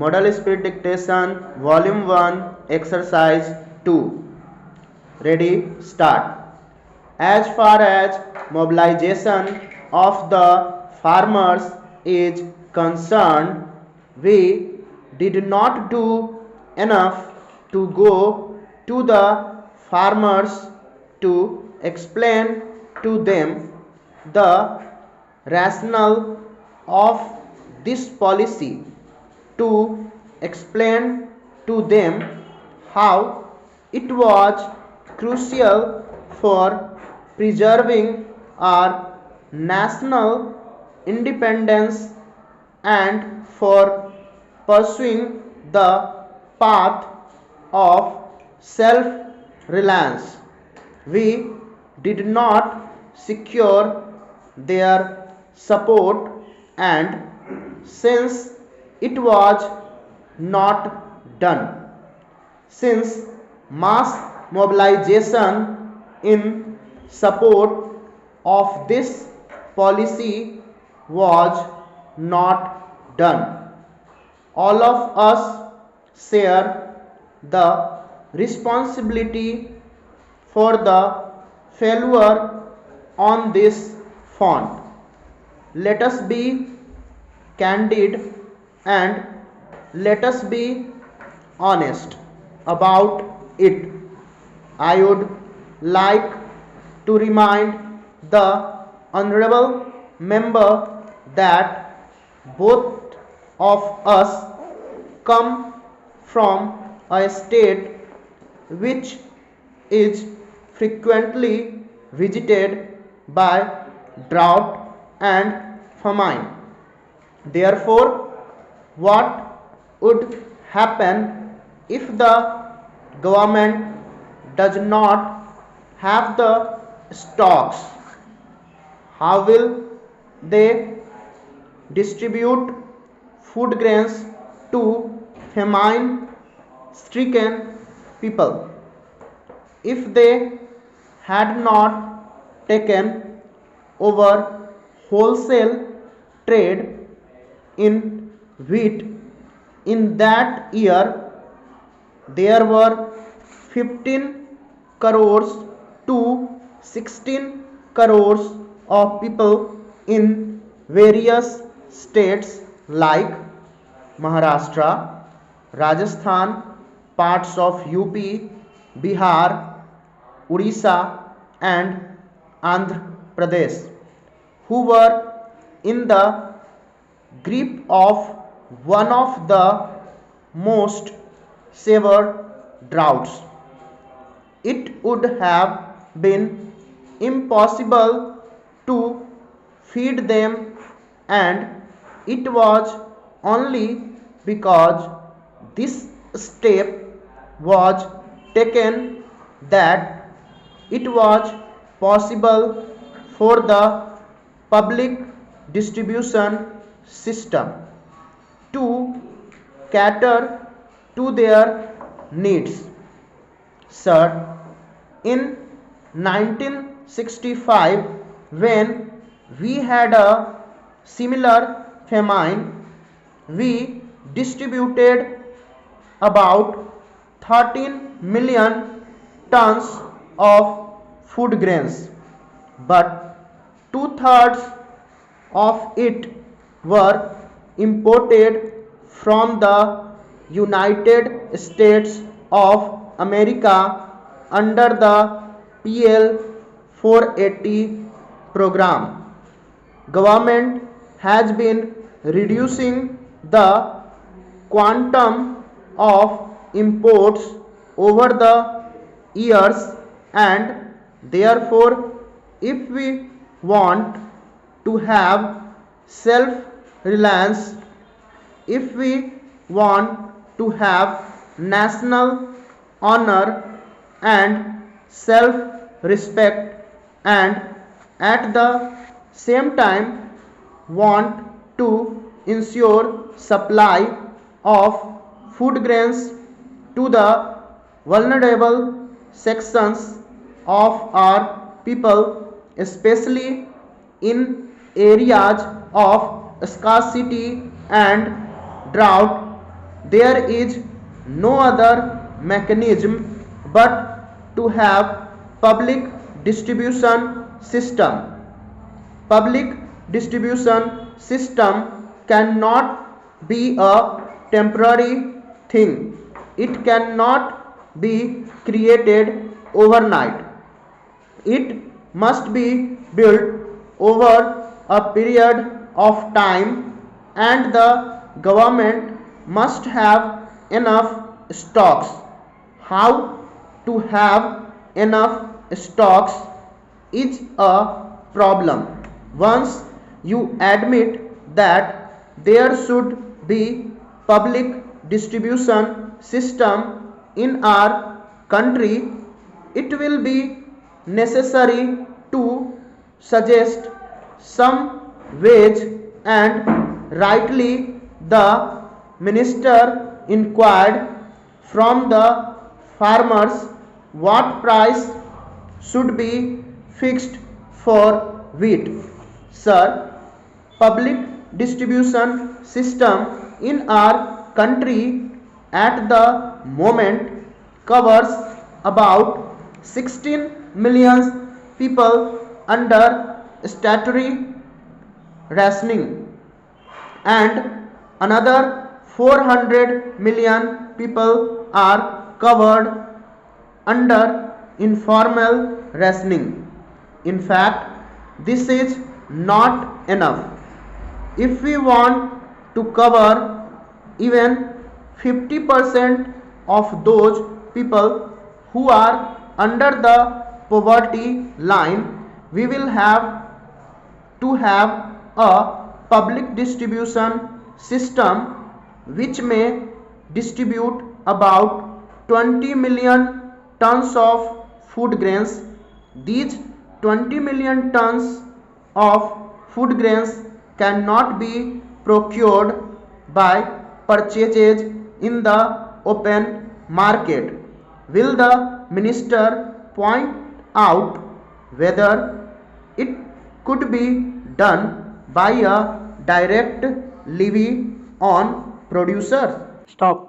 Model Speed Dictation, Volume 1, Exercise 2. Ready, start. As far as mobilization of the farmers is concerned, we did not do enough to go to the farmers to explain to them the rationale of this policy, to explain to them how it was crucial for preserving our national independence and for pursuing the path of self-reliance. We did not secure their support, and since it was not done, since mass mobilization in support of this policy was not done, all of us share the responsibility for the failure on this front. Let us be candid and let us be honest about it. I would like to remind the honorable member that both of us come from a state which is frequently visited by drought and famine. Therefore, what would happen if the government does not have the stocks? How will they distribute food grains to famine stricken people? If they had not taken over wholesale trade in wheat in that year, there were 15 crores to 16 crores of people in various states like Maharashtra, Rajasthan, parts of UP, Bihar, Odisha and Andhra Pradesh, who were in the grip of one of the most severe droughts. It would have been impossible to feed them, and it was only because this step was taken that it was possible for the public distribution system to cater to their needs. Sir, in 1965, when we had a similar famine, we distributed about 13 million tons of food grains, but two-thirds of it were imported from the United States of America under the PL 480 program. Government has been reducing the quantum of imports over the years, and therefore if we want to have self-reliance, if we want to have national honor and self-respect, and at the same time want to ensure supply of food grains to the vulnerable sections of our people, especially in areas of scarcity and drought, there is no other mechanism but to have public distribution system. Public distribution system cannot be a temporary thing. It cannot be created overnight. It must be built over a period of time, and the government must have enough stocks. How to have enough stocks is a problem. Once you admit that there should be public distribution system in our country, it will be necessary to suggest some ways, and rightly the minister inquired from the farmers what price should be fixed for wheat. Sir, public distribution system in our country at the moment covers about 16 million people under statutory rationing, and another 400 million people are covered under informal rationing. In fact, this is not enough. If we want to cover even 50% of those people who are under the poverty line, we will have to have a public distribution system which may distribute about 20 million tons of food grains. These 20 million tons of food grains cannot be procured by purchases in the open market. Will the minister point out whether it could be done by a direct levy on producers? Stop.